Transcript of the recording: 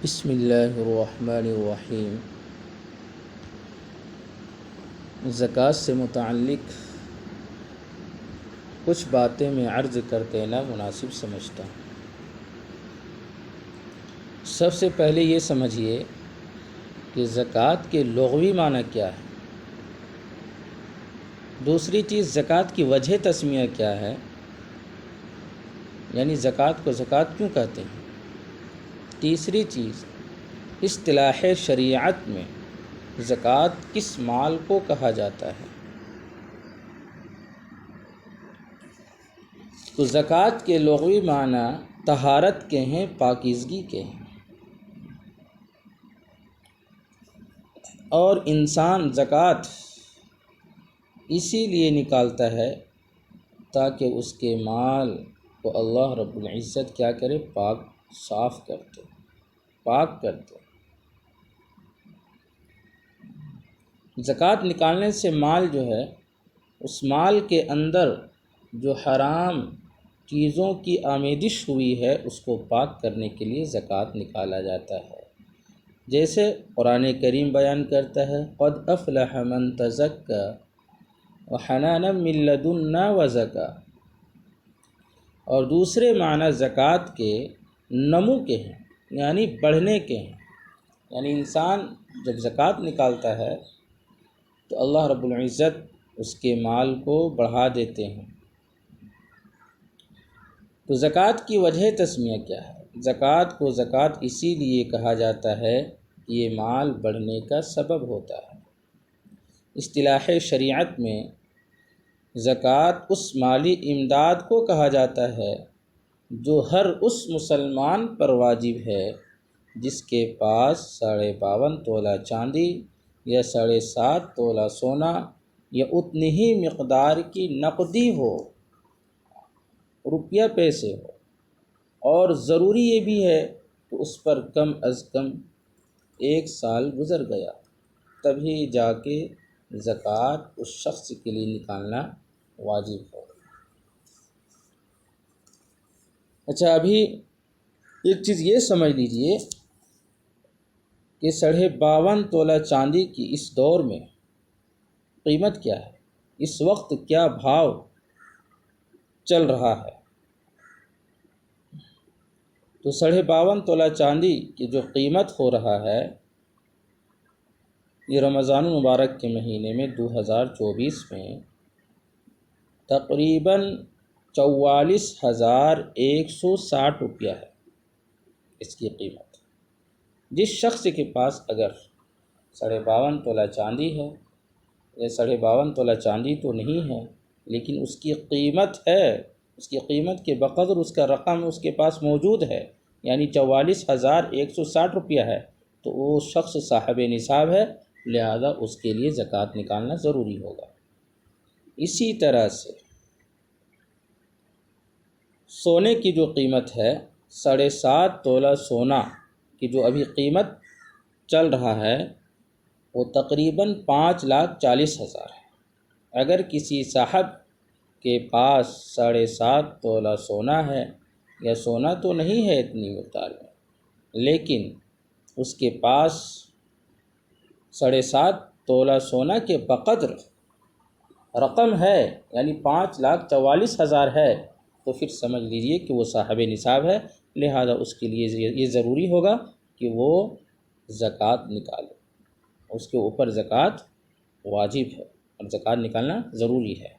بسم اللہ الرحمن الرحیم۔ زکوٰۃ سے متعلق کچھ باتیں میں عرض کر دینا مناسب سمجھتا ہوں۔ سب سے پہلے یہ سمجھیے کہ زکوٰۃ کے لغوی معنی کیا ہے۔ دوسری چیز، زکوٰۃ کی وجہ تسمیہ کیا ہے، یعنی زکوٰۃ کو زکوٰۃ کیوں کہتے ہیں۔ تیسری چیز، اصطلاح شریعت میں زکوٰۃ کس مال کو کہا جاتا ہے۔ تو زکوٰۃ کے لغوی معنی طہارت کے ہیں، پاکیزگی کے ہیں، اور انسان زکوٰۃ اسی لیے نکالتا ہے تاکہ اس کے مال کو اللہ رب العزت کیا کرے، پاک صاف کرتے، پاک کرتے۔ زکوٰۃ نکالنے سے مال جو ہے، اس مال کے اندر جو حرام چیزوں کی آمیزش ہوئی ہے اس کو پاک کرنے کے لیے زکوٰۃ نکالا جاتا ہے۔ جیسے قرآن کریم بیان کرتا ہے، قد افلح من تزکیٰ وحنانا من لدنا وزکیٰ۔ اور دوسرے معنی زکوٰۃ کے نمو کے ہیں، یعنی بڑھنے کے ہیں، یعنی انسان جب زکوٰۃ نکالتا ہے تو اللہ رب العزت اس کے مال کو بڑھا دیتے ہیں۔ تو زکوٰۃ کی وجہ تسمیہ کیا ہے؟ زکوٰۃ کو زکوٰۃ اسی لیے کہا جاتا ہے کہ یہ مال بڑھنے کا سبب ہوتا ہے۔ اصطلاح شریعت میں زکوٰۃ اس مالی امداد کو کہا جاتا ہے جو ہر اس مسلمان پر واجب ہے جس کے پاس 52.5 تولہ چاندی یا 7.5 تولہ سونا یا اتنی ہی مقدار کی نقدی ہو، روپیہ پیسے ہو، اور ضروری یہ بھی ہے کہ اس پر کم از کم 1 سال گزر گیا، تبھی جا کے زکوٰۃ اس شخص کے لیے نکالنا واجب ہو۔ اچھا، ابھی ایک چیز یہ سمجھ لیجئے کہ 52.5 تولہ چاندی کی اس دور میں قیمت کیا ہے، اس وقت کیا بھاؤ چل رہا ہے۔ تو 52.5 تولہ چاندی کی جو قیمت ہو رہا ہے، یہ رمضان المبارک کے مہینے میں 2024 میں تقریباً 44,160 روپیہ ہے اس کی قیمت۔ جس شخص کے پاس اگر 52.5 تولہ چاندی ہے، یا 52.5 تولہ چاندی تو نہیں ہے لیکن اس کی قیمت ہے، اس کی قیمت کے بقدر اس کا رقم اس کے پاس موجود ہے، یعنی 44,160 روپیہ ہے، تو وہ شخص صاحب نصاب ہے، لہذا اس کے لیے زکوٰۃ نکالنا ضروری ہوگا۔ اسی طرح سے سونے کی جو قیمت ہے، 7.5 تولہ سونا کی جو ابھی قیمت چل رہا ہے وہ تقریباً 5,40,000 ہے۔ اگر کسی صاحب کے پاس 7.5 تولہ سونا ہے، یا سونا تو نہیں ہے اتنی مقدار میں، لیکن اس کے پاس 7.5 تولہ سونا کے بقدر رقم ہے، یعنی 5,44,000 ہے، تو پھر سمجھ لیجئے کہ وہ صاحب نصاب ہے، لہذا اس کے لیے یہ ضروری ہوگا کہ وہ زکوٰۃ نکالے، اس کے اوپر زکوٰۃ واجب ہے اور زکوٰۃ نکالنا ضروری ہے۔